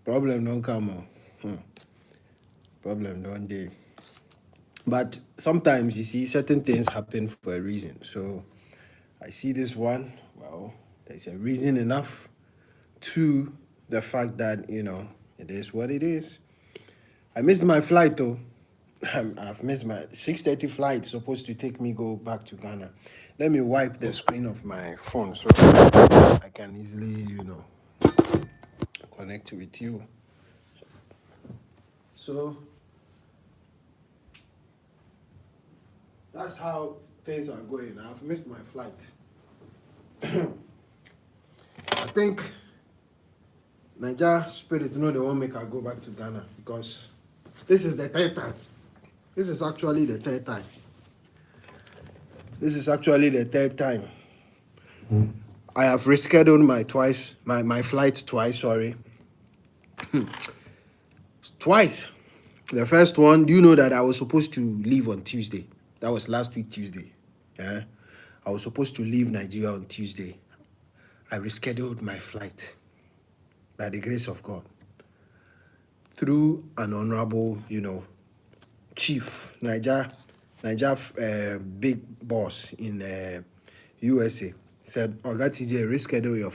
Problem don't come on. Problem don't dey. But sometimes you see certain things happen for a reason. So I see this one. Well, there's a reason enough to the fact that it is what it is. I missed my flight though. I've missed my 6:30 flight supposed to take me go back to Ghana. Let me wipe the screen of my phone so I can easily, connect with you. So that's how things are going. I've missed my flight. I think Niger Spirit, they won't make I go back to Ghana because this is the third time. This is actually the third time. This is actually the third time. I have rescheduled my flight twice, sorry. Twice. The first one, do you know that I was supposed to leave on Tuesday? That was last week, Tuesday. Yeah. I was supposed to leave Nigeria on Tuesday. I rescheduled my flight by the grace of God through an honorable, chief, Niger big boss in USA said, Oga TJ, reschedule your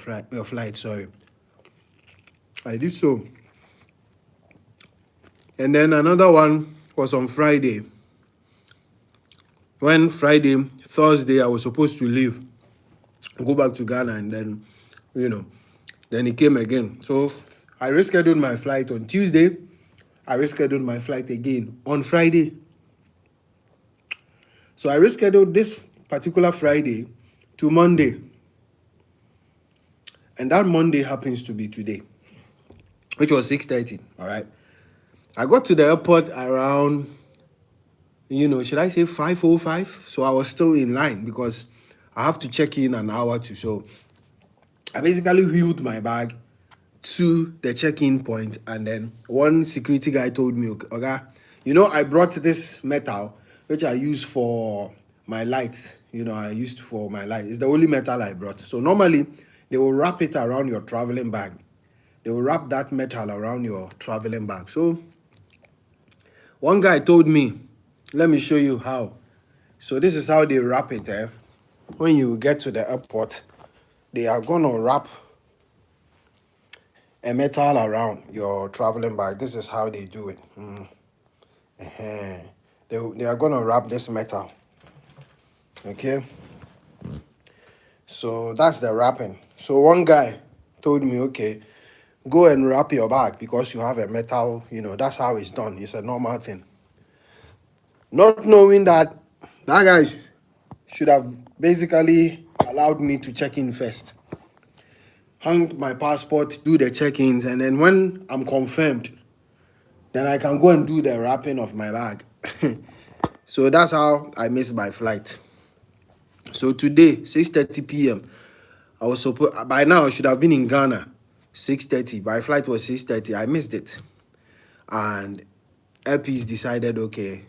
flight, sorry. I did so. And then another one was on Friday. Thursday, I was supposed to leave, go back to Ghana, and then, then it came again. So I rescheduled my flight on Tuesday. I rescheduled my flight again on Friday. So I rescheduled this particular Friday to Monday. And that Monday happens to be today, which was 6:30, all right? I got to the airport around, should I say 5:05? So I was still in line because I have to check in an hour or two. So I basically wheeled my bag to the check-in point, and then one security guy told me, okay, I brought this metal which I use for my lights. It's the only metal I brought. So normally they will wrap it around your traveling bag. They will wrap that metal around your traveling bag. So one guy told me, let me show you how. So this is how they wrap it. When you get to the airport, they are gonna wrap a metal around your traveling bag. This is how they do it. They are gonna wrap this metal. Okay. So that's the wrapping. So one guy told me, okay, go and wrap your bag because you have a metal, that's how it's done. It's a normal thing. Not knowing that guy should have basically allowed me to check in first. Hang my passport, do the check-ins, and then when I'm confirmed, then I can go and do the wrapping of my bag. So that's how I missed my flight. So today, 6:30 p.m., I was supposed, by now I should have been in Ghana, 6:30. My flight was 6:30. I missed it. And Airpeace decided, okay,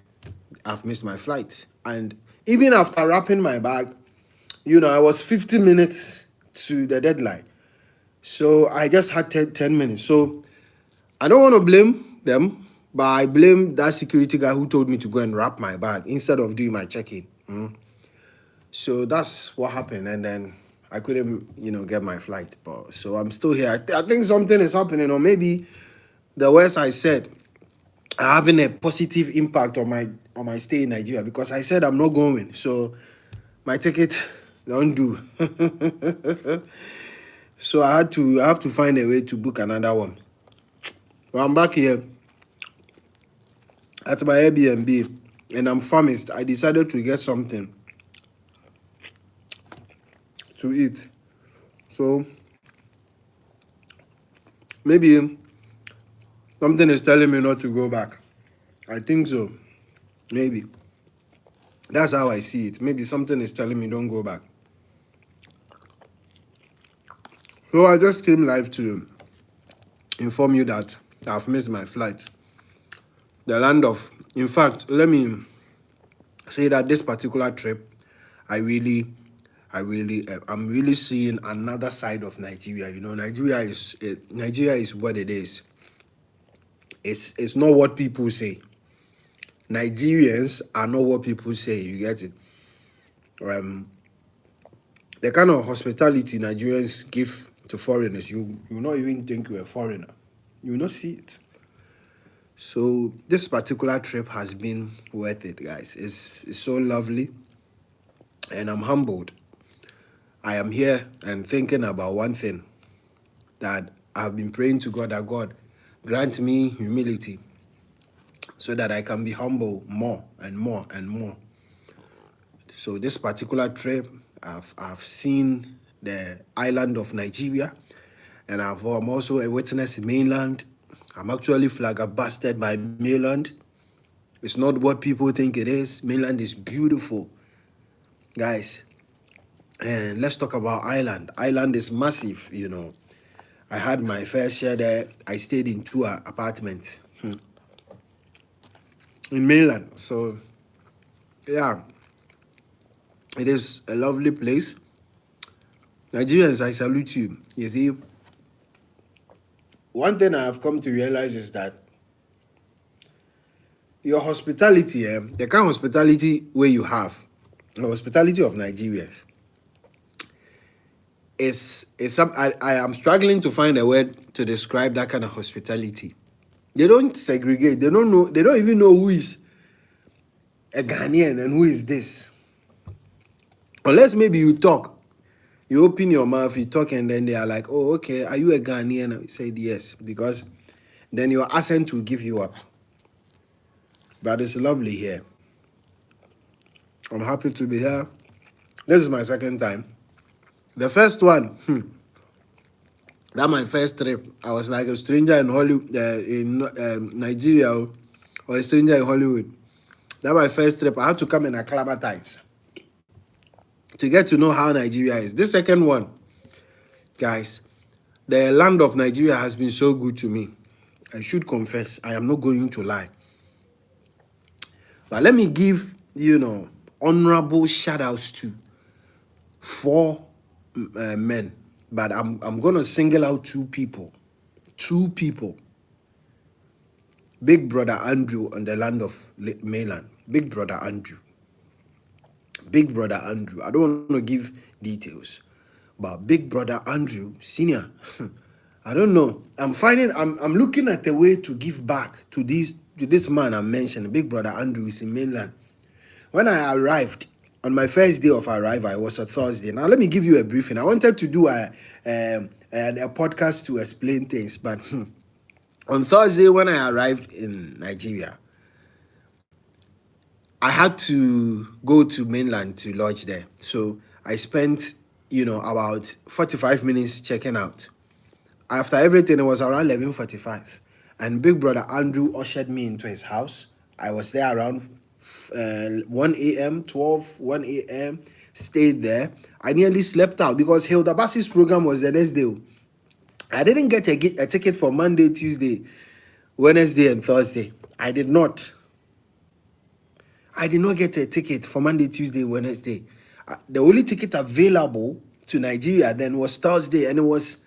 I've missed my flight. And even after wrapping my bag, I was 50 minutes to the deadline. So I just had 10 minutes. So I don't want to blame them, but I blame that security guy who told me to go and wrap my bag instead of doing my check-in. So that's what happened. And then I couldn't, get my flight. But so I'm still here. I think something is happening, or maybe the words I said are having a positive impact on my stay in Nigeria, because I said I'm not going. So my ticket don't do. So I have to find a way to book another one. Well, I'm back here at my Airbnb, and I'm famished. I decided to get something to eat. So maybe something is telling me not to go back. I think so. Maybe. That's how I see it. Maybe something is telling me don't go back. So I just came live to inform you that I've missed my flight. In fact, let me say that this particular trip, I'm really seeing another side of Nigeria. Nigeria is what it is. It's not what people say. Nigerians are not what people say. You get it? The kind of hospitality Nigerians give to foreigners, you will not even think you're a foreigner. You will not see it. So this particular trip has been worth it, guys. It's so lovely, and I'm humbled. I am here and thinking about one thing, that I've been praying to God, that God grant me humility so that I can be humble more and more and more. So this particular trip, I've seen the island of Nigeria, and I'm also a witness in mainland. I'm actually flabbergasted by mainland. It's not what people think it is. Mainland is beautiful, guys. And let's talk about island. Island is massive, you know. I had my fair share there. I stayed in 2 apartments in mainland. So, yeah, it is a lovely place. Nigerians, I salute you. You see, one thing I have come to realize is that your hospitality, the kind of hospitality where you have, the hospitality of Nigerians, is some. I am struggling to find a word to describe that kind of hospitality. They don't segregate. They don't know. They don't even know who is a Ghanaian and who is this. Unless maybe you talk, you open your mouth, you talk, and then they are like, "Oh, okay, are you a Ghanaian?" I said yes, because then your accent will give you up. But it's lovely here. I'm happy to be here. This is my second time. The first one, that my first trip, I was like a stranger in Hollywood, in Nigeria, or a stranger in Hollywood. That my first trip. I had to come and acclimatize to get to know how Nigeria is. This second one, guys, the land of Nigeria has been so good to me. I should confess, I am not going to lie. But let me give, honorable shout outs to 4 men. But I'm going to single out 2 people. 2 people. Big brother Andrew on the land of mainland. Big brother Andrew. Big brother Andrew. I don't want to give details. But big brother Andrew, senior. I don't know. I'm looking at a way to give back to this man I mentioned. Big brother Andrew is in mainland. When I arrived, on my first day of arrival, it was a Thursday. Now let me give you a briefing. I wanted to do a podcast to explain things, but on Thursday when I arrived in Nigeria, I had to go to mainland to lodge there. So I spent, about 45 minutes checking out. After everything, it was around 11:45, and big brother Andrew ushered me into his house. I was there around 1 a.m., 1 a.m., stayed there. I nearly slept out because Hilda Bassi's program was the next day. I didn't get a ticket for Monday, Tuesday, Wednesday, and Thursday. I did not get a ticket for Monday, Tuesday, Wednesday. The only ticket available to Nigeria then was Thursday, and it was,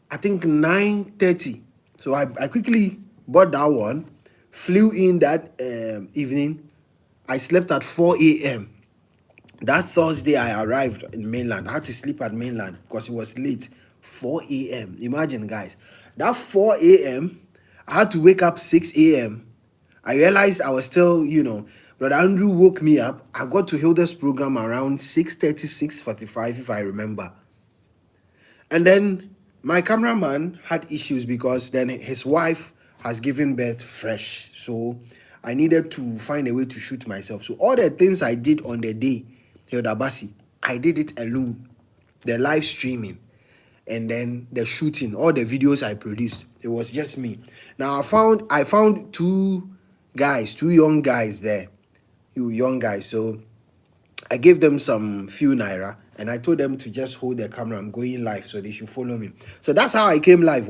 I think, 9:30. So I quickly bought that one, flew in that evening. I slept at 4 a.m. That Thursday I arrived in mainland. I had to sleep at mainland because it was late. 4 a.m. Imagine, guys. That 4 a.m., I had to wake up 6 a.m. I realized I was still, Brother Andrew woke me up. I got to Hilda's program around 6:30, 6:45, if I remember. And then my cameraman had issues because then his wife has given birth fresh. So I needed to find a way to shoot myself. So all the things I did on the day, Hilda Bassi, I did it alone. The live streaming and then the shooting, all the videos I produced, it was just me. Now I found 2 young guys there. Young guys. So I gave them some few naira and I told them to just hold the camera. I'm going live, so they should follow me. So that's how I came live.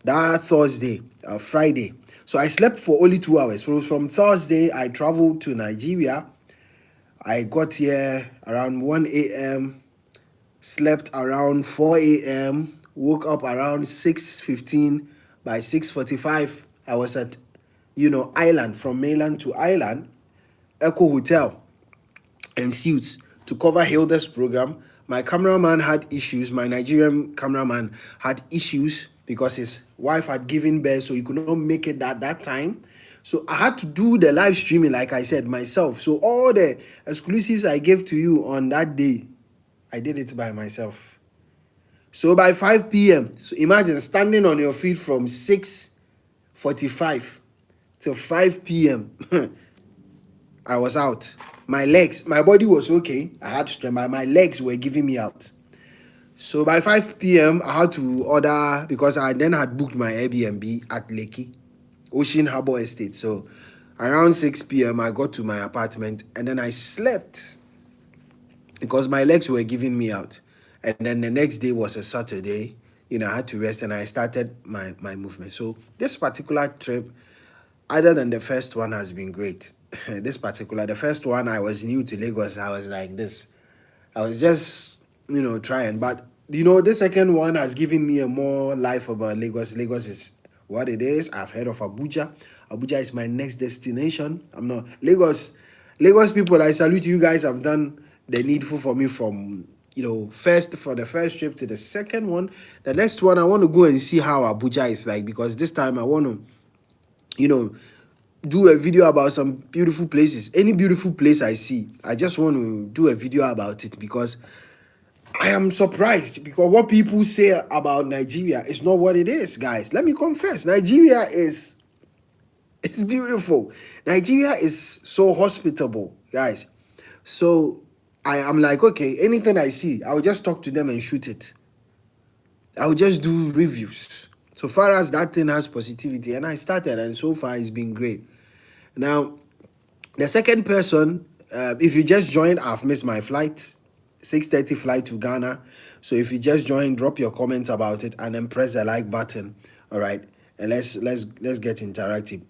That Thursday, Friday. So I slept for only 2 hours. From Thursday, I traveled to Nigeria. I got here around 1 a.m., slept around 4 a.m., woke up around 6:15. By 6:45, I was at, island, from mainland to island, Echo Hotel and Suits to cover Hilda's program. My cameraman had issues. My Nigerian cameraman had issues because his wife had given birth, so he could not make it at that time. So I had to do the live streaming, like I said, myself. So all the exclusives I gave to you on that day, I did it by myself. So by 5 p.m., so imagine standing on your feet from 6:45 till 5 p.m. I was out. My body was okay. I had strength, but my legs were giving me out. So by 5 p.m., I had to order, because I then had booked my Airbnb at Lekki, Ocean Harbor Estate. So around 6 p.m., I got to my apartment and then I slept because my legs were giving me out. And then the next day was a Saturday. I had to rest and I started my movement. So this particular trip, other than the first one, has been great. The first one, I was new to Lagos. I was like this. I was just, trying. But, the second one has given me a more life about Lagos. Lagos is what it is. I've heard of Abuja. Abuja is my next destination. I'm not Lagos. Lagos people, I salute you guys. Have done the needful for me from, for the first trip to the second one. The next one, I want to go and see how Abuja is like, because this time I want to, do a video about some beautiful places. Any beautiful place I see, I just want to do a video about it, because I am surprised, because what people say about Nigeria is not what it is, guys. Let me confess, Nigeria is, it's beautiful. Nigeria is so hospitable, guys. So I am like, okay, anything I see, I will just talk to them and shoot it. I will just do reviews. So far as that thing has positivity, and I started, and so far it's been great. Now, the second person, if you just joined, I've missed my flight, 6:30 flight to Ghana. So if you just joined, drop your comments about it and then press the like button. All right, and let's get interactive.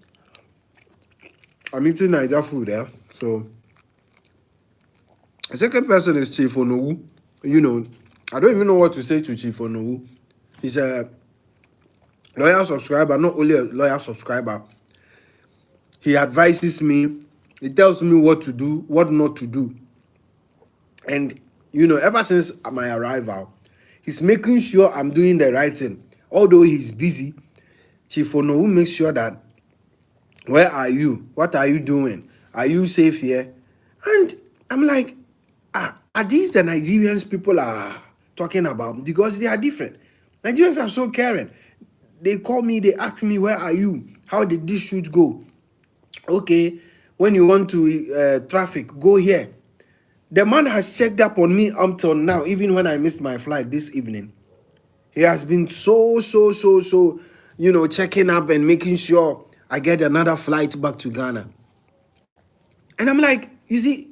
I'm eating Niger food there. So the second person is Chief Onowu. I don't even know what to say to Chief Onowu. He's a loyal subscriber, not only a loyal subscriber. He advises me. He tells me what to do, what not to do. And, ever since my arrival, he's making sure I'm doing the right thing. Although he's busy, Chief Onowu makes sure that, where are you? What are you doing? Are you safe here? And I'm like, are these the Nigerians people are talking about? Because they are different. Nigerians are so caring. They call me, they ask me, where are you? How did this shoot go? Okay, when you want to traffic, go here. The man has checked up on me until now, even when I missed my flight this evening. He has been so, checking up and making sure I get another flight back to Ghana. And I'm like, you see,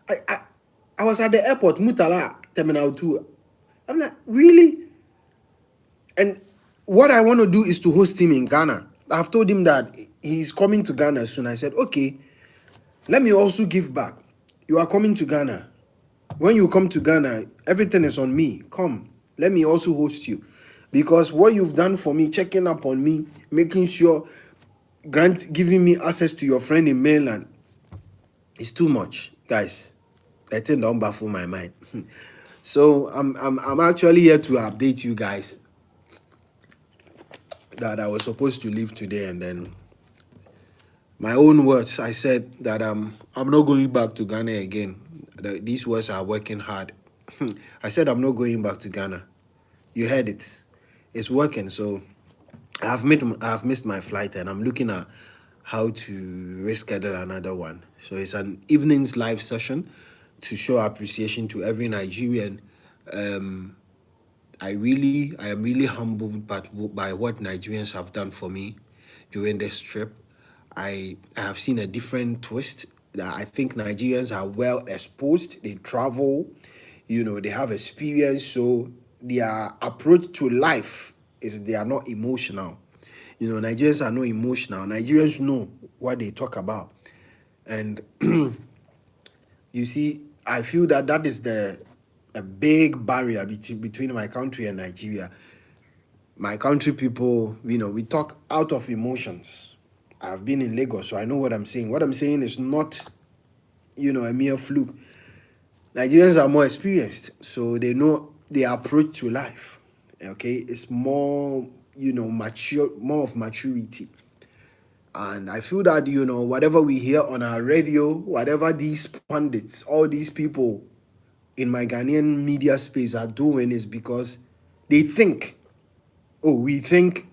I was at the airport, Mutala, Terminal 2. I'm like, really? And what I want to do is to host him in Ghana. I've told him that he's coming to Ghana soon. I said, okay, let me also give back. You are coming to Ghana. When you come to Ghana, everything is on me. Come, let me also host you. Because what you've done for me, checking up on me, making sure, giving me access to your friend in mainland, is too much, guys. That thing don't baffle my mind. So I'm actually here to update you guys that I was supposed to leave today, and then my own words, I said that I'm not going back to Ghana again. These words are working hard. I said I'm not going back to Ghana. You heard it. It's working. So I've missed my flight, and I'm looking at how to reschedule another one. So it's an evening's live session to show appreciation to every Nigerian. I am really humbled by what Nigerians have done for me during this trip. I have seen a different twist. That I think Nigerians are well exposed. They travel, they have experience. So their approach to life is they are not emotional. Nigerians are not emotional. Nigerians know what they talk about. And you see, I feel that is a big barrier between my country and Nigeria. my country people, we talk out of emotions. I've been in Lagos, so I know what I'm saying. What I'm saying is not, a mere fluke. Nigerians are more experienced, so they know their approach to life. Okay, it's more, mature, more of maturity. And I feel that, whatever we hear on our radio, whatever these pundits, all these people in my Ghanaian media space are doing is because they think, we think,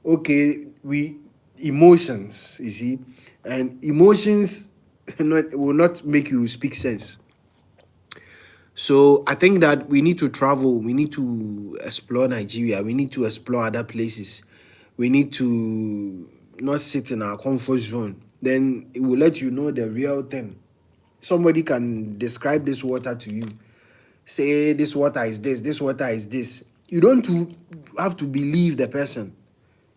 okay, we emotions, you see, and emotions will not make you speak sense. So I think that we need to travel, we need to explore Nigeria, we need to explore other places, we need to not sit in our comfort zone. Then it will let you know the real thing. Somebody can describe this water to you, say this water is this water is this. You don't have to believe the person.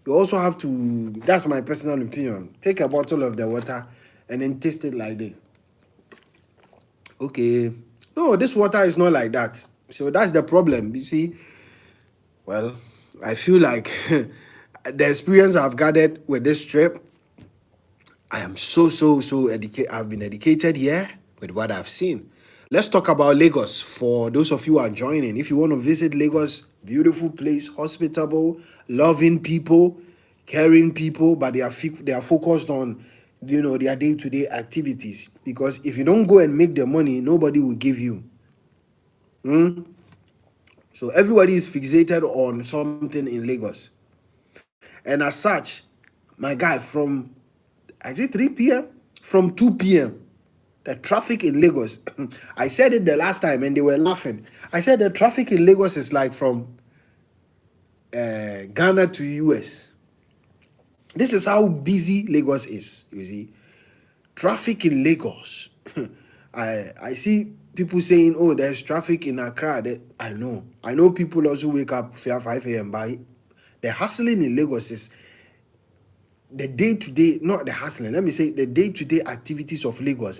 You also have to, that's my personal opinion, take a bottle of the water and then taste it like this. Okay, no, this water is not like that. So that's the problem. You see, well, I feel like the experience I've gathered with this trip, I am so educated. I've been educated here with what I've seen. Let's talk about Lagos. For those of you who are joining, if you want to visit Lagos, beautiful place, hospitable, loving people, caring people, but they are focused on, their day-to-day activities. Because if you don't go and make the money, nobody will give you. So everybody is fixated on something in Lagos. And as such, my guy, from, I say 3 p.m., from 2 p.m., the traffic in Lagos, I said it the last time and they were laughing. I said the traffic in Lagos is like from Ghana to US. This is how busy Lagos is, you see. Traffic in Lagos. I see people saying, oh, there's traffic in Accra. I know people also wake up 5 a.m. But the hustling in Lagos is the day-to-day, not the hustling, let me say the day-to-day activities of Lagos.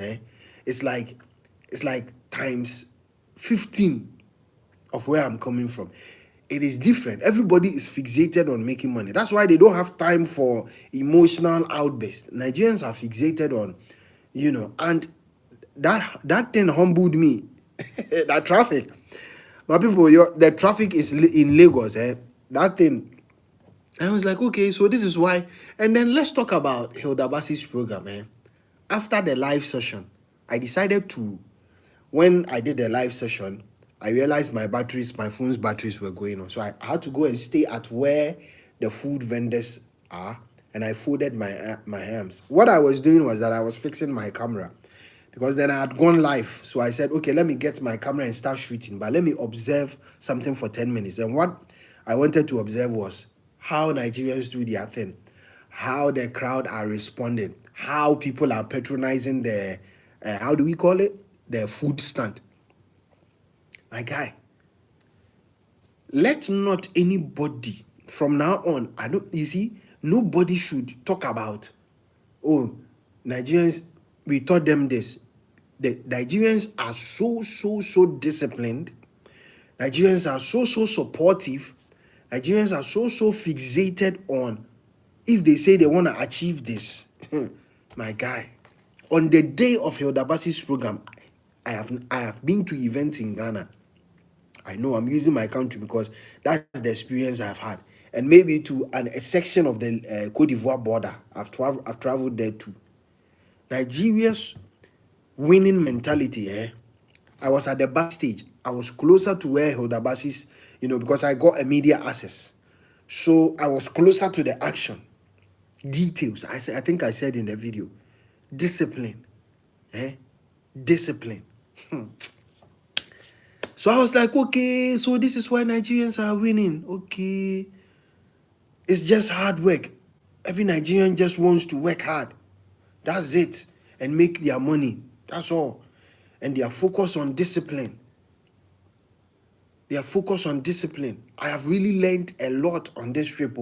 It's like times 15 of where I'm coming from. It is different. Everybody is fixated on making money. That's why they don't have time for emotional outbursts. Nigerians are fixated on, and that thing humbled me. That traffic. But people, the traffic is in Lagos. That thing. I was like, okay, so this is why. And then let's talk about Hilda Bassi's program. After the live session, I decided to, when I did the live session, I realized my phone's batteries were going on. So I had to go and stay at where the food vendors are, and I folded my arms. What I was doing was that I was fixing my camera, because then I had gone live. So I said, okay, let me get my camera and start shooting, but let me observe something for 10 minutes. And what I wanted to observe was how Nigerians do their thing, how the crowd are responding, how people are patronizing the, how do we call it? The food stand. My guy, let not anybody from now on, you see, nobody should talk about, oh, Nigerians, we taught them this. The Nigerians are so disciplined. Nigerians are so supportive. Nigerians are so fixated on, if they say they want to achieve this, my guy, on the day of Hilda Bassi's program, I have been to events in Ghana. I know I'm using my country because that's the experience I've had, and maybe to a section of the Cote d'Ivoire border. I've traveled there too. Nigeria's winning mentality. I was at the backstage. I was closer to where Hilda Bassi's, because I got a media access, so I was closer to the action. Details. I think I said in the video, discipline. Discipline. So I was like, okay, so this is why Nigerians are winning. Okay. It's just hard work. Every Nigerian just wants to work hard. That's it. And make their money. That's all. And they are focused on discipline. They are focused on discipline. I have really learned a lot on this trip.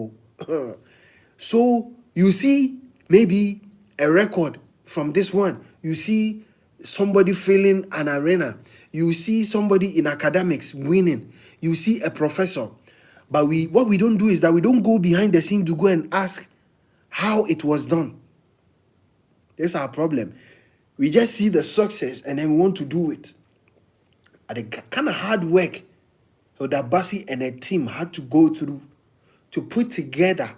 So you see maybe a record from this one. You see somebody filling an arena. You see somebody in academics winning. You see a professor. But what we don't do is that we don't go behind the scene to go and ask how it was done. That's our problem. We just see the success and then we want to do it. And the kind of hard work that Basi and her team had to go through to put together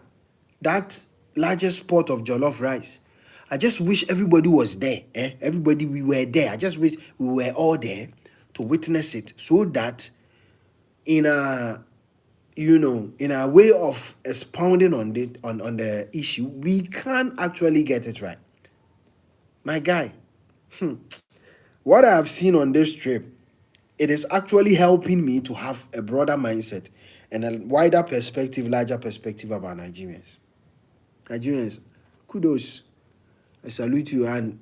that largest pot of jollof rice. I just wish everybody was there. Everybody, we were there. I just wish we were all there to witness it, so that in a in a way of expounding on the issue, we can actually get it right. My guy, what I have seen on this trip, it is actually helping me to have a broader mindset and a wider perspective, larger perspective about Nigerians. Nigerians, kudos. I salute you, and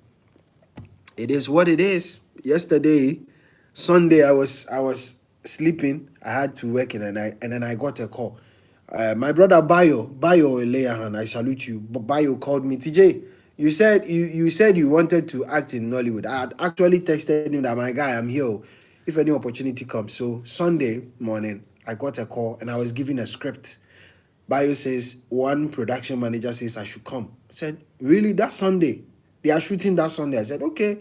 it is what it is. Yesterday, Sunday, I was sleeping. I had to work in the night, and then I got a call. My brother Bayo Eleyahan, I salute you. But Bayo called me. TJ, you said you wanted to act in Nollywood. I had actually texted him that, my guy, I'm here if any opportunity comes. So Sunday morning, I got a call and I was given a script. Bayo says one production manager says I should come. I said, really? That Sunday? They are shooting that Sunday. I said, okay.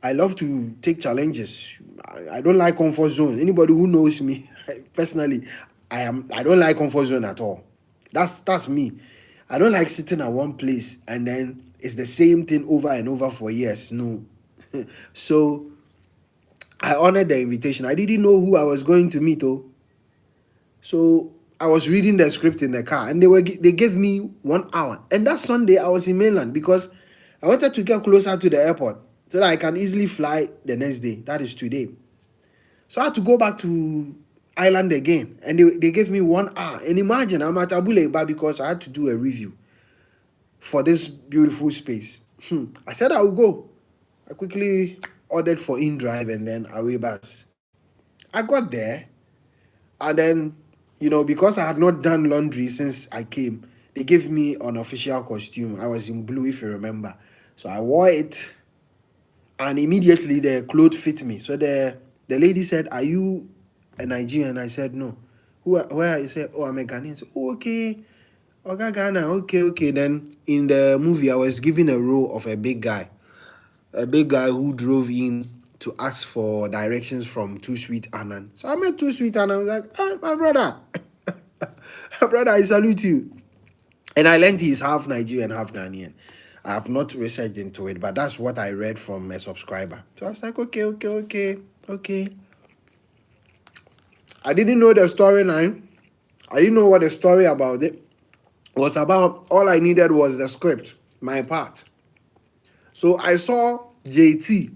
I love to take challenges. I don't like comfort zone. Anybody who knows me personally, I don't like comfort zone at all. That's me. I don't like sitting at one place and then it's the same thing over and over for years. No. So I honored the invitation. I didn't know who I was going to meet. So I was reading the script in the car and they gave me 1 hour. And that Sunday I was in mainland because I wanted to get closer to the airport so that I can easily fly the next day. That is today. So I had to go back to island again. And they gave me 1 hour. And imagine, I'm at Abuleba because I had to do a review for this beautiful space. I said I would go. I quickly ordered for in-drive and then away bus. I got there. And then, because I had not done laundry since I came, they gave me an official costume. I was in blue, if you remember. So I wore it. And immediately the clothes fit me. So the lady said, are you a Nigerian? I said, no. Where? I said, oh, I'm a Ghanaian. So, oh, okay. Okay, Ghana. Okay. Then in the movie, I was given a role of a big guy. A big guy who drove in to ask for directions from Too Sweet Anan. So I met Too Sweet Anan. I was like, hey, my brother. My brother, I salute you. And I learned he's half Nigerian, half Ghanaian. I have not researched into it, but that's what I read from a subscriber. So I was like, okay. I didn't know the storyline. I didn't know what the story about it was about. All I needed was the script, my part. So I saw JT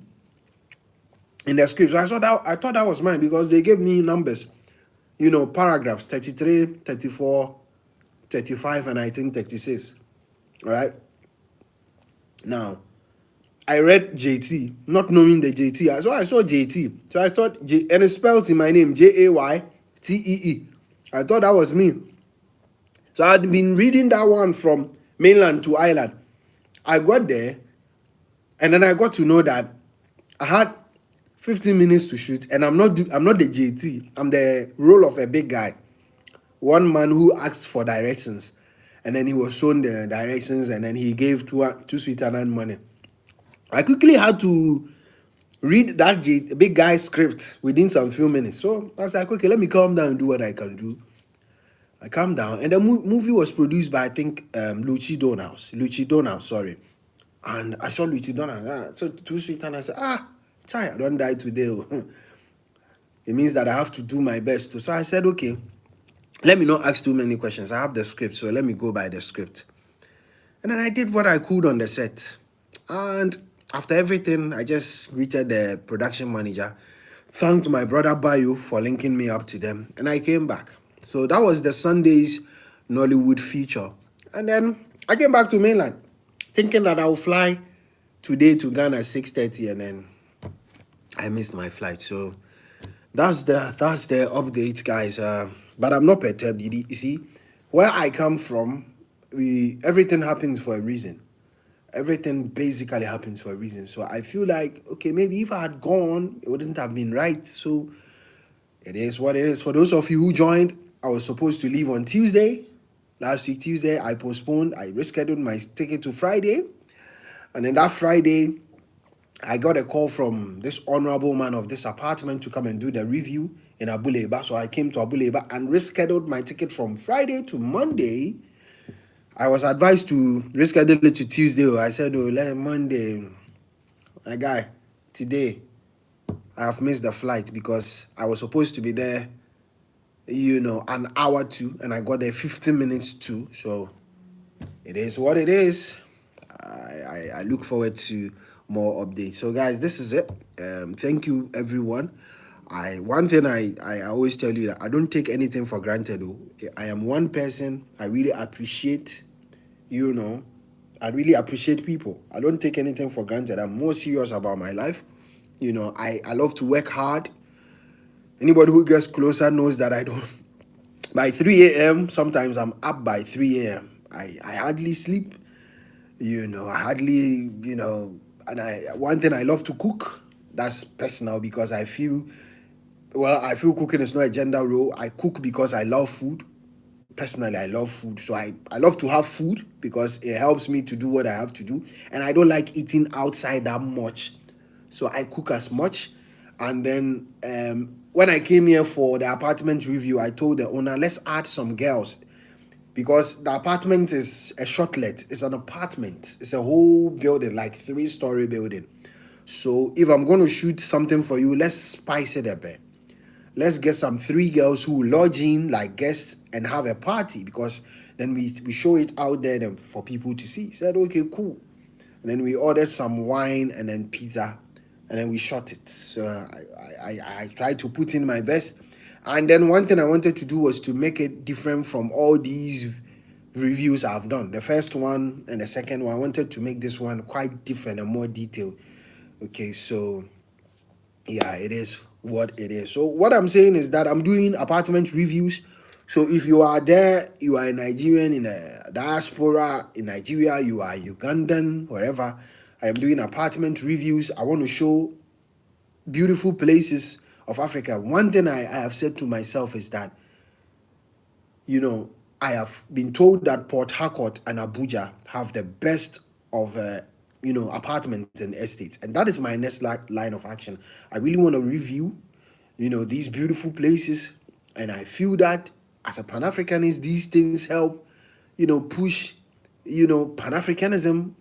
in the script. So I thought that was mine because they gave me numbers, paragraphs, 33, 34, 35, and I think 36. All right. Now, I read JT, not knowing the JT. So I saw JT. So I thought, and it's spelled in my name, Jaytee. I thought that was me. So I had been reading that one from mainland to island. I got there, and then I got to know that I had 15 minutes to shoot, and I'm not the JT. I'm the role of a big guy, one man who asked for directions, and then he was shown the directions, and then he gave Too Sweet Anan money. I quickly had to read that big guy script within some few minutes. So I was like, okay, let me calm down and do what I can do. I calmed down, and the movie was produced by, I think, Luchi Donhouse, sorry. And I saw Luchi Donhouse. So Too Sweet, and I said, chai, I don't die today. It means that I have to do my best. So I said, okay, let me not ask too many questions. I have the script, so let me go by the script. And then I did what I could on the set. And after everything, I just greeted the production manager, thanked my brother Bayo for linking me up to them, and I came back. So that was the Sunday's Nollywood feature. And then I came back to mainland, thinking that I would fly today to Ghana at 6:30, and then I missed my flight. So that's the update, guys. But I'm not perturbed. You see, where I come from, everything happens for a reason. Everything basically happens for a reason. So I feel like, okay, maybe if I had gone, it wouldn't have been right. So it is what it is. For those of you who joined, I was supposed to leave on Tuesday. Last week, Tuesday, I postponed. I rescheduled my ticket to Friday. And then that Friday, I got a call from this honorable man of this apartment to come and do the review in Abuleba. So I came to Abuleba and rescheduled my ticket from Friday to Monday. I was advised to reschedule it to Tuesday. I said, oh, let Monday. My guy, today, I have missed the flight because I was supposed to be there, an hour to, and I got there 15 minutes to. So it is what it is. I look forward to more updates. So guys, this is it. Thank you everyone. One thing I always tell you that I don't take anything for granted. I am one person. I really appreciate, I really appreciate people. I don't take anything for granted. I'm more serious about my life. I love to work hard. Anybody who gets closer knows that I don't. By 3 a.m., sometimes I'm up by 3 a.m. I hardly sleep. I hardly, and one thing I love to cook. That's personal because I feel cooking is not a gender role. I cook because I love food. Personally, I love food. So I love to have food because it helps me to do what I have to do. And I don't like eating outside that much. So I cook as much. And then when I came here for the apartment review, I told the owner, let's add some girls because the apartment is a shortlet. It's an apartment. It's a whole building, like 3-story building. So if I'm going to shoot something for you, let's spice it a bit. Let's get some 3 girls who lodge in like guests and have a party because then we show it out there for people to see. He said, okay, cool. And then we ordered some wine and then pizza and then we shot it. So I tried to put in my best. And then one thing I wanted to do was to make it different from all these reviews I've done. The first one and the second one, I wanted to make this one quite different and more detailed. Okay, so yeah, it is what it is. So what I'm saying is that I'm doing apartment reviews. So if you are there, you are a Nigerian in a diaspora in Nigeria, you are Ugandan, wherever, I am doing apartment reviews. I want to show beautiful places of Africa. One thing I have said to myself is that, I have been told that Port Harcourt and Abuja have the best of apartments and estates, and that is my next line of action. I really want to review these beautiful places, and I feel that as a Pan-Africanist, these things help push Pan-Africanism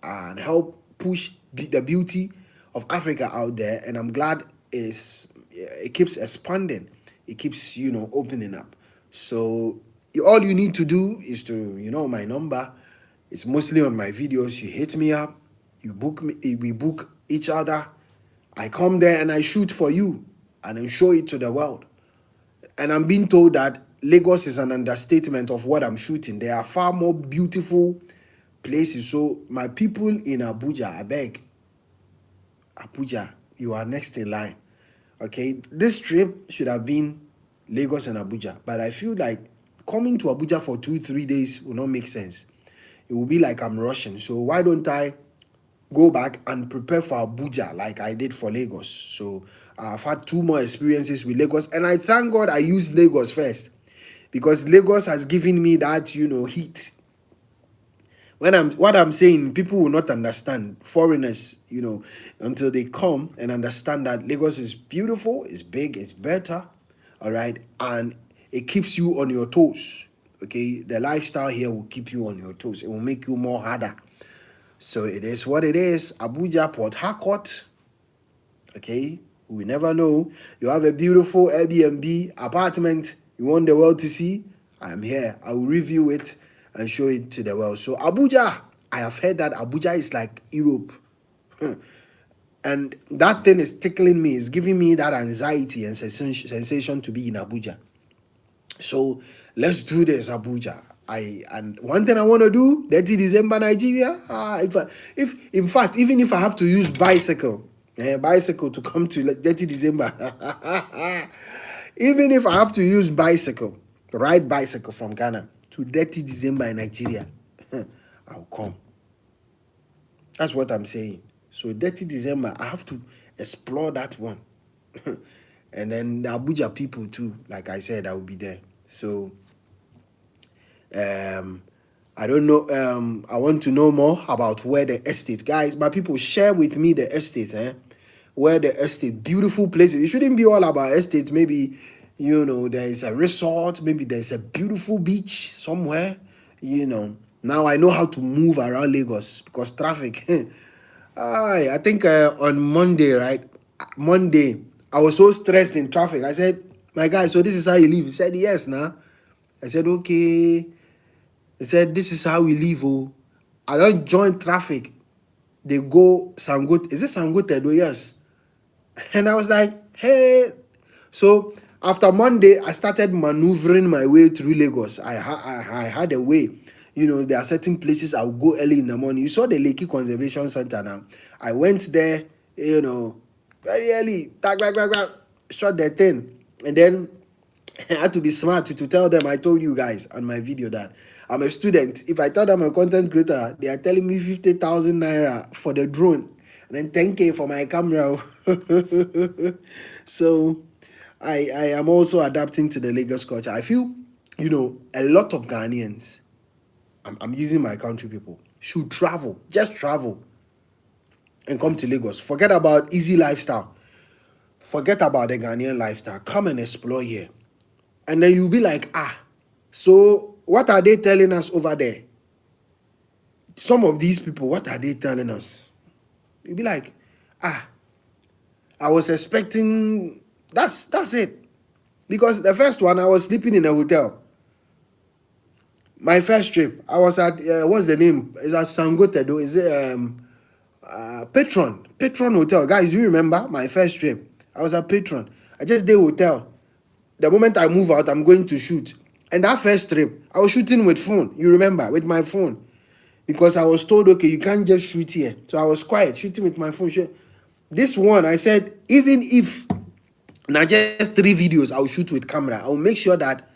and help push the beauty of Africa out there. And I'm glad it keeps expanding, it keeps opening up. So all you need to do is to my number. It's mostly on my videos. You hit me up, you book me, we book each other. I come there and I shoot for you and I show it to the world. And I'm being told that Lagos is an understatement of what I'm shooting. There are far more beautiful places. So my people in Abuja, I beg, Abuja, you are next in line. Okay, this trip should have been Lagos and Abuja, but I feel like coming to Abuja for 2-3 days will not make sense. It will be like I'm rushing. So why don't I go back and prepare for Abuja like I did for Lagos? So I've had 2 more experiences with Lagos, and I thank God I used Lagos first because Lagos has given me that heat. What I'm saying, people will not understand, foreigners, until they come and understand that Lagos is beautiful, it's big, it's better, all right, and it keeps you on your toes. Okay, the lifestyle here will keep you on your toes. It will make you more harder. So it is what it is. Abuja, Port Harcourt. Okay, we never know. You have a beautiful Airbnb apartment you want the world to see. I am here. I will review it and show it to the world. So Abuja, I have heard that Abuja is like Europe. And that thing is tickling me. It's giving me that anxiety and sensation to be in Abuja. So let's do this, Abuja. And one thing I want to do, 30 December Nigeria. If in fact, even if I have to use bicycle to come to 30 December, even if I have to use ride bicycle from Ghana to 30 December in Nigeria, I'll come. That's what I'm saying. So 30 December, I have to explore that one. And then the Abuja people too, like I said, I will be there. So I don't know. I want to know more about where the estate, guys. My people, share with me the estate, where the estate, beautiful places. It shouldn't be all about estates. Maybe, there is a resort. Maybe there's a beautiful beach somewhere. Now I know how to move around Lagos because traffic. I think on Monday, right? Monday, I was so stressed in traffic. I said, "My guy, so this is how you live?" He said, "Yes, nah." I said, "Okay." He said, "This is how we live, oh." I don't join traffic. They go Sangote. Is it Sangote? Yes. And I was like, hey. So after Monday, I started maneuvering my way through Lagos. I had a way. There are certain places I would go early in the morning. You saw the Lekki Conservation Center now. I went there, very early. Tag, tag, tag, tag, shot the thing. And then I had to be smart to tell them. I told you guys on my video that I'm a student. If I tell them I'm a content creator, they are telling me 50,000 naira for the drone and then 10K for my camera. So I am also adapting to the Lagos culture. I feel, a lot of Ghanaians, I'm using my country people, should travel, just travel and come to Lagos. Forget about easy lifestyle. Forget about the Ghanaian lifestyle. Come and explore here. And then you'll be like, so what are they telling us over there? Some of these people, what are they telling us? You'll be like, I was expecting, that's it. Because the first one, I was sleeping in a hotel. My first trip, I was at, what's the name? Is that Sangote though? Is it Patron Hotel? Guys, you remember my first trip? I was at Patron. I just did hotel. The moment I move out, I'm going to shoot. And that first trip, I was shooting with phone. You remember, with my phone. Because I was told, okay, you can't just shoot here. So I was quiet, shooting with my phone. This one, I said, even if not just 3 videos, I'll shoot with camera. I'll make sure that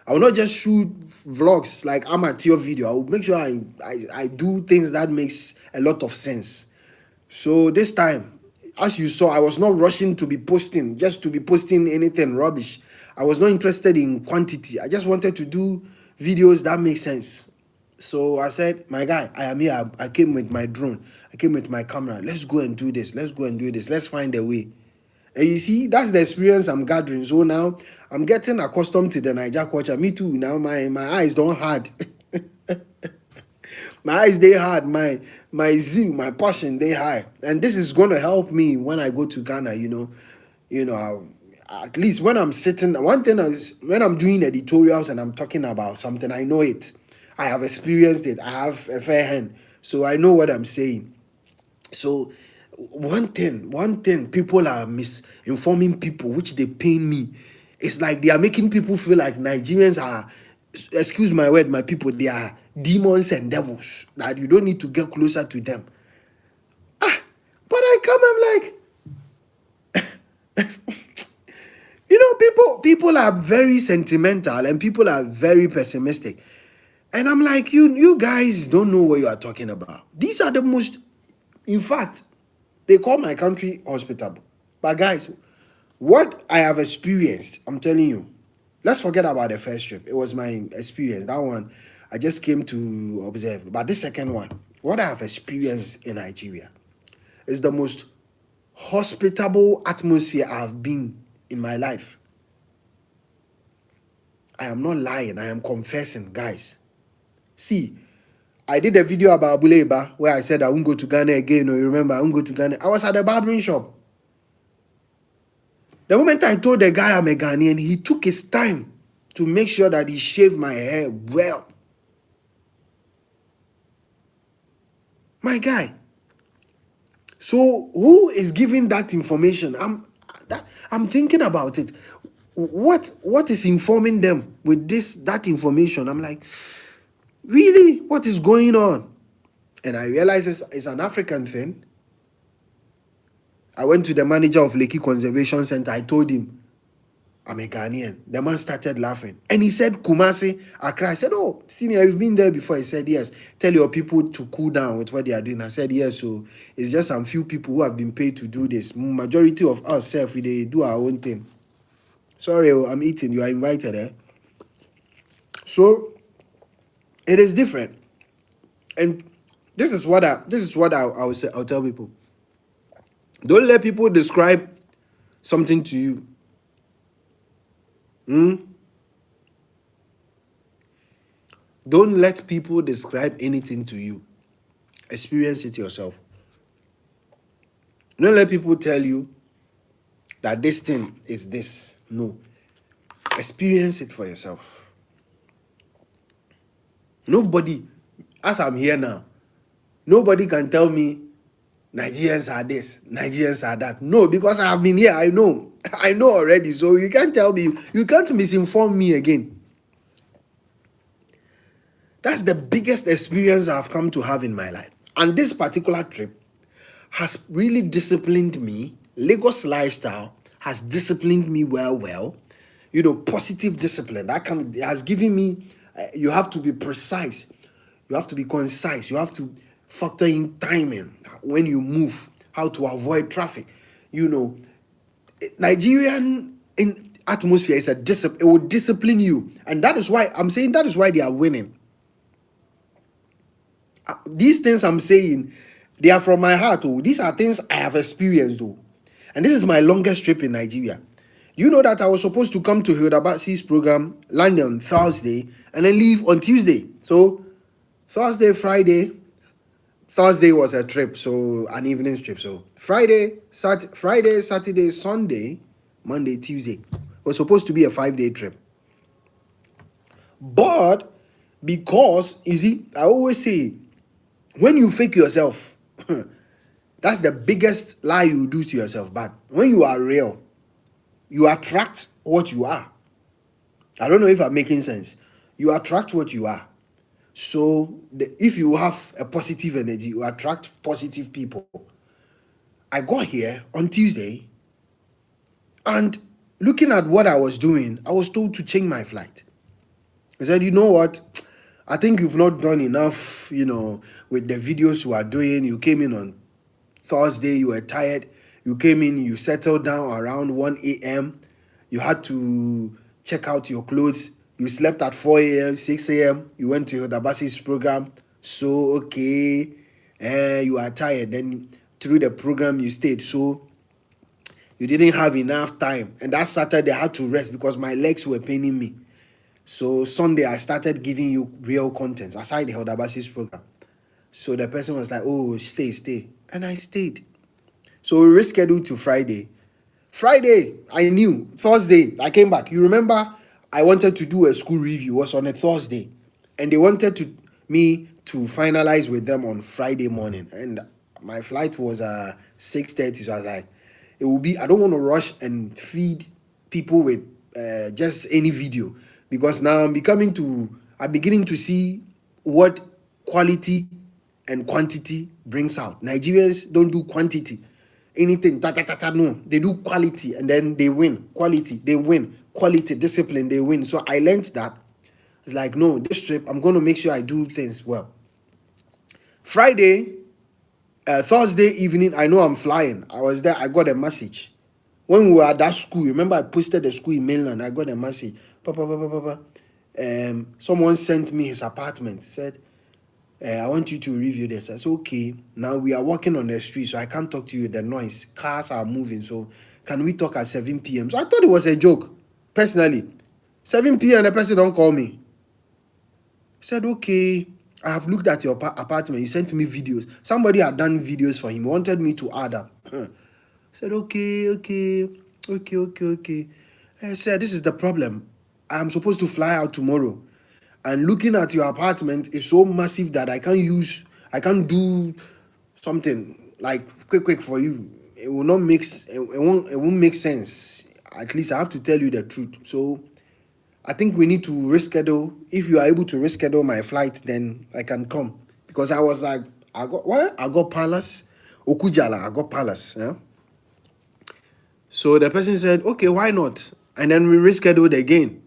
I will not just shoot vlogs like amateur video. I will make sure I do things that makes a lot of sense. So this time, as you saw, I was not rushing to be posting, just to be posting anything rubbish. I was not interested in quantity. I just wanted to do videos that make sense. So I said, my guy, I am here. I came with my drone. I came with my camera. Let's go and do this. Let's go and do this. Let's find a way. And you see, that's the experience I'm gathering. So now I'm getting accustomed to the Niger culture. Me too. Now my eyes don't hard. My eyes they hard. My zeal, my passion they high. And this is gonna help me when I go to Ghana. At least when I'm sitting. One thing is when I'm doing editorials and I'm talking about something, I know it. I have experienced it. I have a fair hand, so I know what I'm saying. So one thing people are misinforming people, which they pain me. It's like they are making people feel like Nigerians are, excuse my word, my people, they are demons and devils, that you don't need to get closer to them. But I'm like, people are very sentimental and people are very pessimistic. And I'm like, you guys don't know what you are talking about. These are the most, in fact, they call my country hospitable. But guys, what I have experienced, I'm telling you, let's forget about the first trip. It was my experience. That one, I just came to observe. But the second one, what I have experienced in Nigeria is the most hospitable atmosphere I've been in my life. I am not lying. I am confessing, guys. See, I did a video about Abuleba where I said I won't go to Ghana again. Or you remember, I won't go to Ghana. I was at the barbering shop. The moment I told the guy I'm a Ghanaian, he took his time to make sure that he shaved my hair well. My guy. So who is giving that information? I'm thinking about it. What is informing them with that information? I'm like, really? What is going on? And I realize it's an African thing. I went to the manager of Lekki Conservation Center. I told him, I'm a Ghanaian. The man started laughing. And he said, Kumasi, Accra. I said, oh, senior, you've been there before. He said, yes. Tell your people to cool down with what they are doing. I said, yes. So it's just some few people who have been paid to do this. Majority of us, we do our own thing. Sorry, I'm eating. You are invited, eh? So it is different. And this is what I will say. I'll tell people. Don't let people describe something to you. Don't let people describe anything to you. Experience it yourself. Don't let people tell you that this thing is this. No. Experience it for yourself. Nobody, as I'm here now, nobody can tell me Nigerians are this, Nigerians are that. No, because I have been here, I know. I know already. So you can't tell me, you can't misinform me again. That's the biggest experience I've come to have in my life. And this particular trip has really disciplined me. Lagos lifestyle has disciplined me well. You know, positive discipline. It has given me, you have to be precise. You have to be concise. You have to factor in timing when you move, how to avoid traffic. You know, Nigerian in atmosphere is a discipline. It will discipline you. And that is why I'm saying that is why they are winning. These things I'm saying, they are from my heart. Oh, these are things I have experienced. Oh, and this is my longest trip in Nigeria. You know that I was supposed to come to Hilda Batsi's program, land on Thursday, and then leave on Tuesday. So Thursday, Friday. Thursday was a trip, so an evening trip. So Friday, Saturday, Sunday, Monday, Tuesday. It was supposed to be a 5-day trip. But because, you see, I always say, when you fake yourself, that's the biggest lie you do to yourself. But when you are real, you attract what you are. I don't know if I'm making sense. You attract what you are. So if you have a positive energy, you attract positive people. I got here on Tuesday, and looking at what I was doing, I was told to change my flight. I said, you know what? I think you've not done enough, you know, with the videos you are doing. You came in on Thursday, you were tired. You came in, you settled down around 1 a.m. You had to check out your clothes. You slept at 4 a.m., 6 a.m. You went to the Bassi's program. So, okay, you are tired. Then through the program, you stayed. So, you didn't have enough time. And that Saturday, I had to rest because my legs were paining me. So, Sunday, I started giving you real content aside the Hilda Bassi's program. So, the person was like, oh, stay. And I stayed. So, we rescheduled to Friday. Friday, I knew. Thursday, I came back. You remember, I wanted to do a school review. It was on a Thursday. And they wanted me to finalize with them on Friday morning. And my flight was 6:30. So I was like, it will be, I don't want to rush and feed people with just any video. Because now I'm beginning to see what quality and quantity brings out. Nigerians don't do quantity. Anything, no. They do quality and then they win. Quality, they win. Quality, discipline, they win. So I learned that. It's like, no, this trip, I'm going to make sure I do things well. Thursday evening, I know I'm flying. I was there, I got a message. When we were at that school, remember I posted the school in mainland, I got a message. Papa. Someone sent me his apartment. Said, I want you to review this. I said, okay. Now we are walking on the street, so I can't talk to you. The noise, cars are moving. So can we talk at 7 p.m.? So I thought it was a joke, personally. 7 p.m. the person don't call me. I said, okay, I have looked at your apartment. He sent me videos. Somebody had done videos for him. He wanted me to add up. I said, okay. I said, this is the problem. I'm supposed to fly out tomorrow. And looking at your apartment is so massive that I can't do something like quick for you. It will not make, it won't make sense. At least I have to tell you the truth. So I think we need to reschedule. If you are able to reschedule my flight, then I can come. Because I was like, I got Palace. Okujala, I got Palace. Yeah. So the person said, okay, why not? And then we rescheduled again.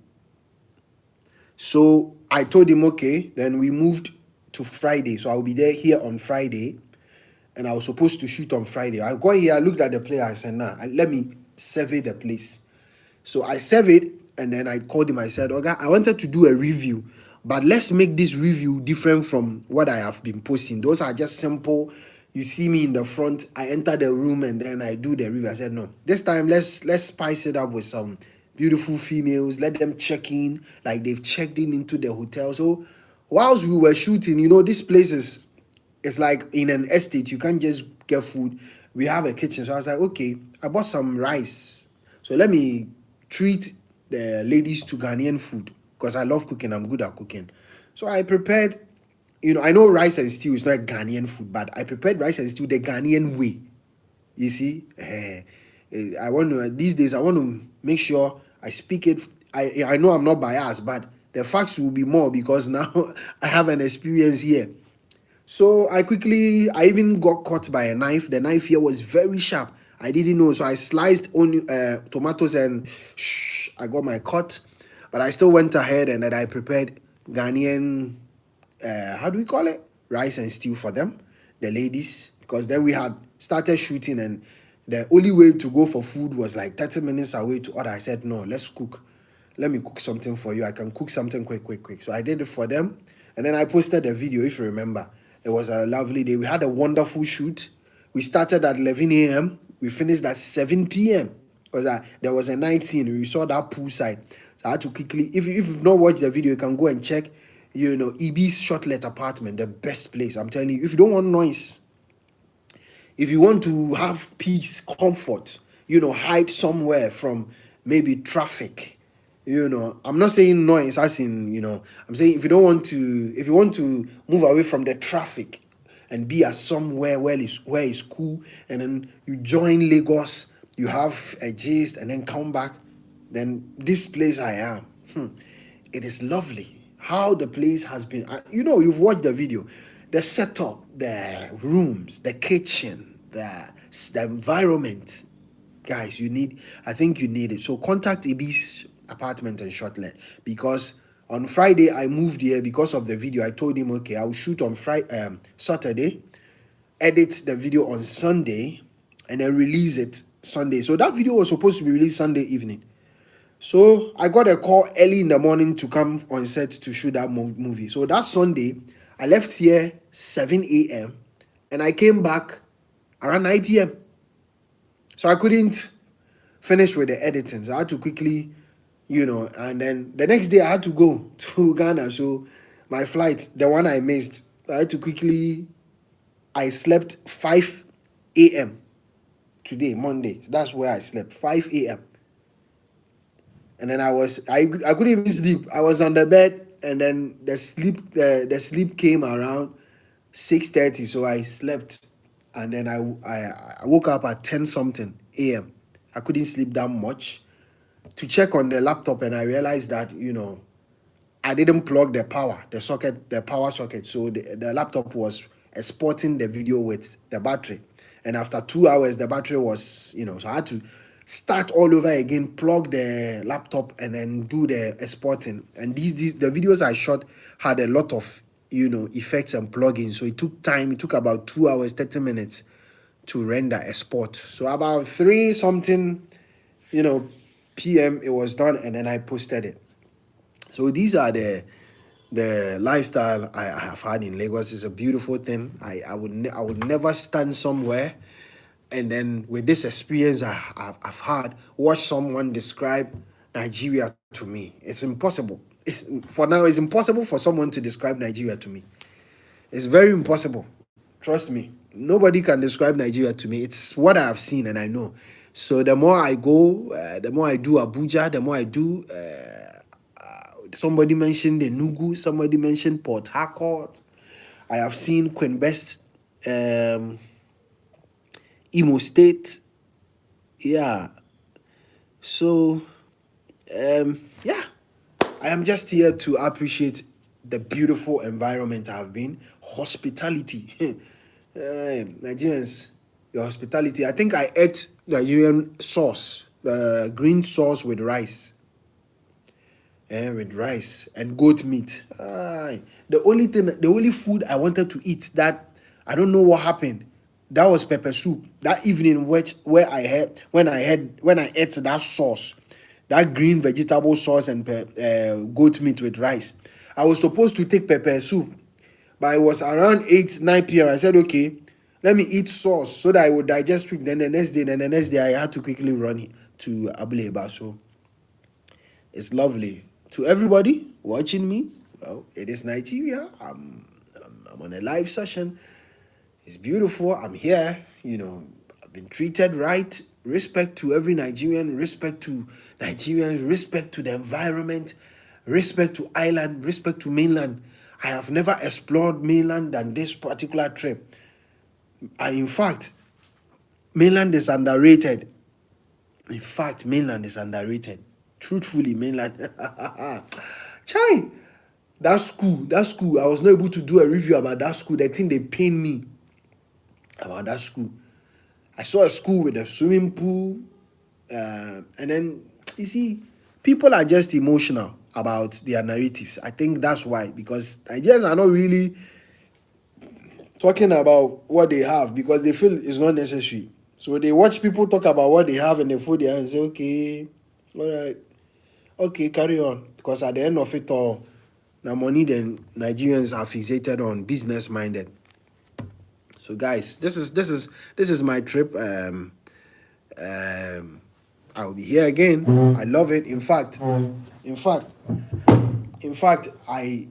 So I told him, okay, then we moved to Friday. So I'll be here on Friday. And I was supposed to shoot on Friday. I got here, I looked at the player, I said, nah, let me survey the place. So I surveyed, and then I called him. I said, "Okay, I wanted to do a review, but let's make this review different from what I have been posting. Those are just simple. You see me in the front, I enter the room, and then I do the review." I said, "No, this time let's spice it up with some beautiful females. Let them check in like they've checked in into the hotel." So whilst we were shooting, this place is, it's like in an estate. You can't just get food. We have a kitchen. So I was like, okay, I bought some rice. So let me treat the ladies to Ghanaian food because I love cooking. I'm good at cooking. So I prepared, I know rice and stew is not Ghanaian food, but I prepared rice and stew the Ghanaian way. You see, I want to, these days I want to make sure I speak it. I know I'm not biased, but the facts will be more because now I have an experience here. So I even got caught by a knife. The knife here was very sharp. I didn't know, so I sliced only tomatoes and I got my cut. But I still went ahead and then I prepared Ghanaian, how do we call it? Rice and stew for them, the ladies, because then we had started shooting and the only way to go for food was like 30 minutes away to order. I said, no, let's cook. Let me cook something for you. I can cook something quick. So I did it for them. And then I posted a video, if you remember. It was a lovely day. We had a wonderful shoot. We started at 11 a.m. We finished at 7 p.m. Because there was a night scene. We saw that poolside. So I had to quickly, if you've not watched the video, you can go and check, EB's shortlet apartment, the best place. I'm telling you, if you don't want noise, if you want to have peace, comfort, hide somewhere from maybe traffic, I'm not saying noise as in, I'm saying if you want to move away from the traffic and be at somewhere where it's cool, and then you join Lagos, you have a gist and then come back, then this place I am, it is lovely. How the place has been, you've watched the video, the setup, the rooms, the kitchen, the environment. Guys, I think you need it. So contact Ibis apartment and shortlet, because on Friday I moved here because of the video. I told him, okay, I'll shoot on Saturday, edit the video on Sunday, and then release it Sunday. So that video was supposed to be released Sunday evening. So I got a call early in the morning to come on set to shoot that movie. So that Sunday, I left here 7 a.m. and I came back around 9 p.m. So I couldn't finish with the editing. So I had to quickly, and then the next day I had to go to Ghana. So my flight, the one I missed, I had to quickly, I slept 5 a.m. today, Monday. That's where I slept, 5 a.m. And then I couldn't even sleep. I was on the bed, and then the sleep came around 6:30. So I slept, and then I woke up at 10 something a.m. I couldn't sleep that much to check on the laptop, and I realized that I didn't plug the power socket. So the laptop was exporting the video with the battery, and after 2 hours the battery was so I had to start all over again, plug the laptop, and then do the exporting. And the videos I shot had a lot of effects and plugins, so it took time. It took about 2 hours 30 minutes to render export. So about 3 something p.m. it was done, and then I posted it. So these are the lifestyle I have had in Lagos. It's a beautiful thing. I would never stand somewhere and then with this experience I've had, watch someone describe Nigeria to me. It's impossible. For now, it's impossible for someone to describe Nigeria to me. It's very impossible. Trust me. Nobody can describe Nigeria to me. It's what I have seen and I know. So the more I go, the more I do Abuja, the more I do. Somebody mentioned the Nugu. Somebody mentioned Port Harcourt. I have seen Queen Best, Imo State. Yeah. So, yeah. I am just here to appreciate the beautiful environment I have been. Hospitality. Nigerians, your hospitality. I think I ate Nigerian sauce, the green sauce with rice. With rice and goat meat. The only food I wanted to eat that I don't know what happened. That was pepper soup. That evening, where I had when I ate that sauce, that green vegetable sauce and goat meat with rice. I was supposed to take pepper soup, but it was around 8, 9 p.m. I said, okay, let me eat sauce so that I would digest quick. Then the next day, I had to quickly run to Abuja. So it's lovely. To everybody watching me, well, it is Nigeria. I'm on a live session. It's beautiful. I'm here. I've been treated right. Respect to every Nigerian. Respect to Nigerians. Respect to the environment. Respect to island. Respect to mainland. I have never explored mainland than this particular trip. In fact, mainland is underrated. In fact, mainland is underrated. Truthfully, mainland. Chai, that school, I was not able to do a review about that school. The thing they pain me about that school. I saw a school with a swimming pool, and then you see, people are just emotional about their narratives. I think that's why, because Nigerians are not really talking about what they have because they feel it's not necessary. So they watch people talk about what they have and they fold their hands and say, okay, all right, okay, carry on. Because at the end of it all, the money then Nigerians are fixated on, business minded. So guys, this is my trip. I'll be here again. I love it. In fact, I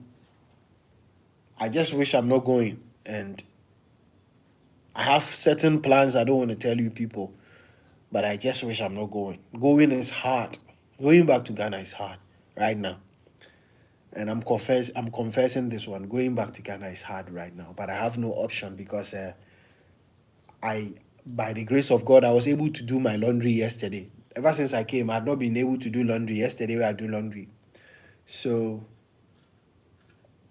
just wish I'm not going. And I have certain plans I don't want to tell you people, but I just wish I'm not going. Going is hard. Going back to Ghana is hard right now. And I'm confessing this one. Going back to Ghana is hard right now, but I have no option because by the grace of God, I was able to do my laundry yesterday. Ever since I came, I've not been able to do laundry. Yesterday, I do laundry. So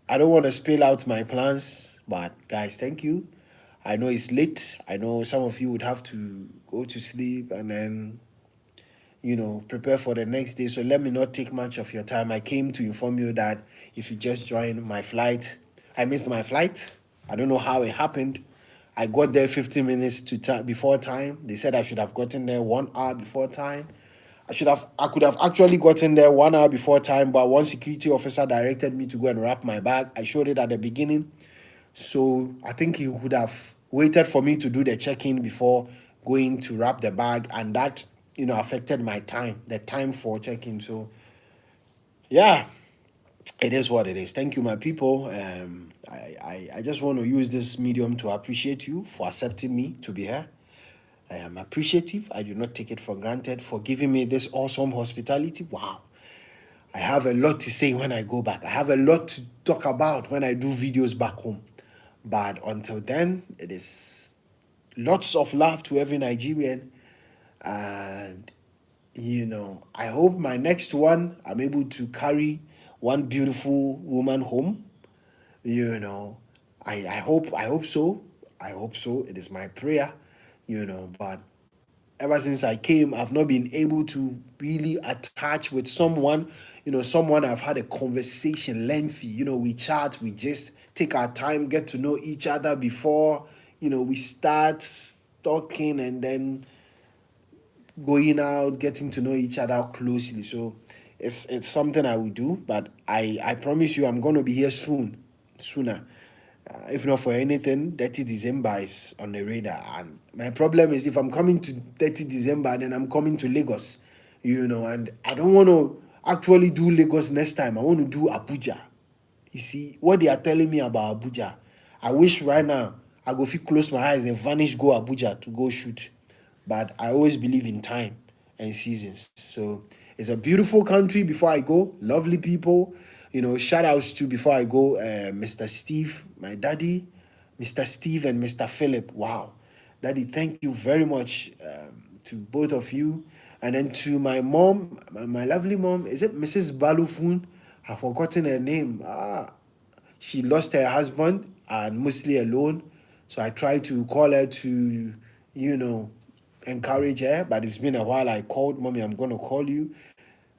I don't want to spill out my plans, but guys, thank you. I know it's late. I know some of you would have to go to sleep and then, prepare for the next day. So let me not take much of your time. I came to inform you that if you just joined my flight, I missed my flight. I don't know how it happened. I got there 15 minutes before time. They said I should have gotten there 1 hour before time. I could have actually gotten there 1 hour before time, but one security officer directed me to go and wrap my bag. I showed it at the beginning. So I think he would have waited for me to do the check-in before going to wrap the bag, and that, affected my time, the time for check-in. So yeah, it is what it is. Thank you, my people. I just want to use this medium to appreciate you for accepting me to be here. I am appreciative. I do not take it for granted for giving me this awesome hospitality. Wow. I have a lot to say when I go back. I have a lot to talk about when I do videos back home. But until then, it is lots of love to every Nigerian. And, I hope my next one, I'm able to carry one beautiful woman home. I hope so. I hope so. It is my prayer, but ever since I came, I've not been able to really attach with someone, someone I've had a conversation lengthy, we chat, we just take our time, get to know each other before, we start talking and then going out, getting to know each other closely. So it's something I will do, but I promise you I'm going to be here sooner. If not for anything, 30 December is on the radar. And my problem is if I'm coming to 30 December, then I'm coming to Lagos, and I don't want to actually do Lagos next time. I want to do Abuja. You see, what they are telling me about Abuja, I wish right now I go fit close my eyes and vanish, go Abuja to go shoot. But I always believe in time and seasons. So it's a beautiful country before I go. Lovely people. Shout outs to before I go, Mr. Steve, my daddy, Mr. Steve and Mr. Philip. Wow. Daddy, thank you very much to both of you. And then to my mom, my lovely mom, is it Mrs. Balufun? I've forgotten her name. She lost her husband and mostly alone. So I tried to call her to, encourage her, but it's been a while. I called, Mommy, I'm going to call you.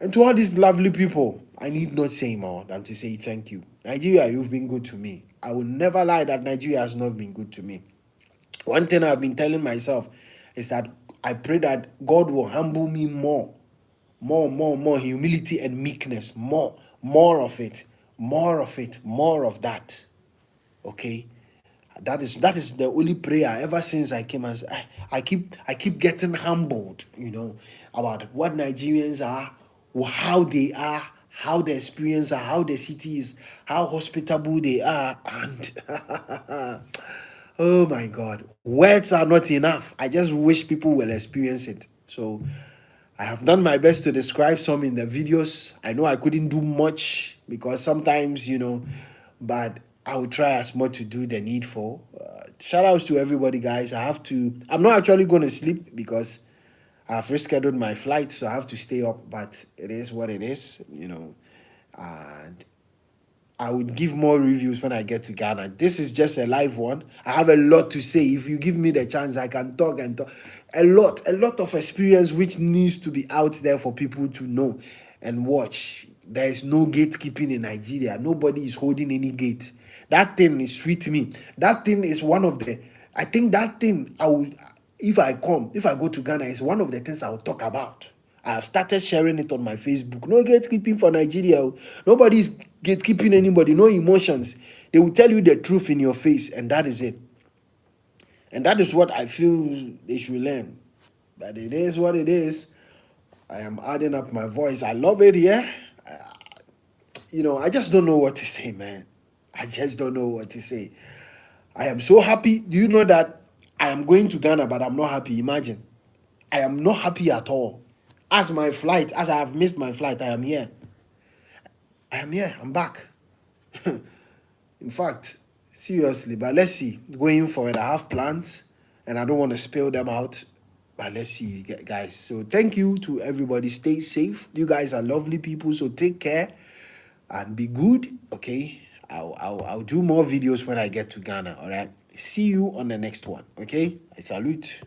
And to all these lovely people, I need not say more than to say thank you. Nigeria, you've been good to me. I will never lie that Nigeria has not been good to me. One thing I've been telling myself is that I pray that God will humble me more more humility and meekness, more of it, more of that. Okay, that is the only prayer ever since I came. As I keep getting humbled, about what Nigerians are, how they are, how the experience are, how the city is, how hospitable they are, and oh my God, words are not enough. I just wish people will experience it. So I have done my best to describe some in the videos. I know I couldn't do much because sometimes, but I will try as much to do the needful. Shout outs to everybody, guys. I'm not actually going to sleep because I've rescheduled my flight, so I have to stay up, but it is what it is, and I would give more reviews when I get to Ghana. This is just a live one. I have a lot to say. If you give me the chance, I can talk and talk. A lot of experience which needs to be out there for people to know and watch. There is no gatekeeping in Nigeria. Nobody is holding any gate. That thing is sweet to me. That thing is one of the. I think that thing I will. If I go to Ghana, it's one of the things I will talk about. I have started sharing it on my Facebook. No gatekeeping for Nigeria. Nobody is gatekeeping anybody. No emotions. They will tell you the truth in your face, and that is it. And that is what I feel they should learn. But it is what it is. I am adding up my voice. I love it here. I just don't know what to say, man. I just don't know what to say. I am so happy. Do you know that I am going to Ghana, but I'm not happy? Imagine. I am not happy at all. As I have missed my flight, I am here. I'm back. In fact, seriously, but let's see. Going forward, I have plans and I don't want to spill them out. But let's see, guys. So thank you to everybody. Stay safe. You guys are lovely people, so take care and be good. Okay. I'll do more videos when I get to Ghana. All right. See you on the next one. Okay. I salute.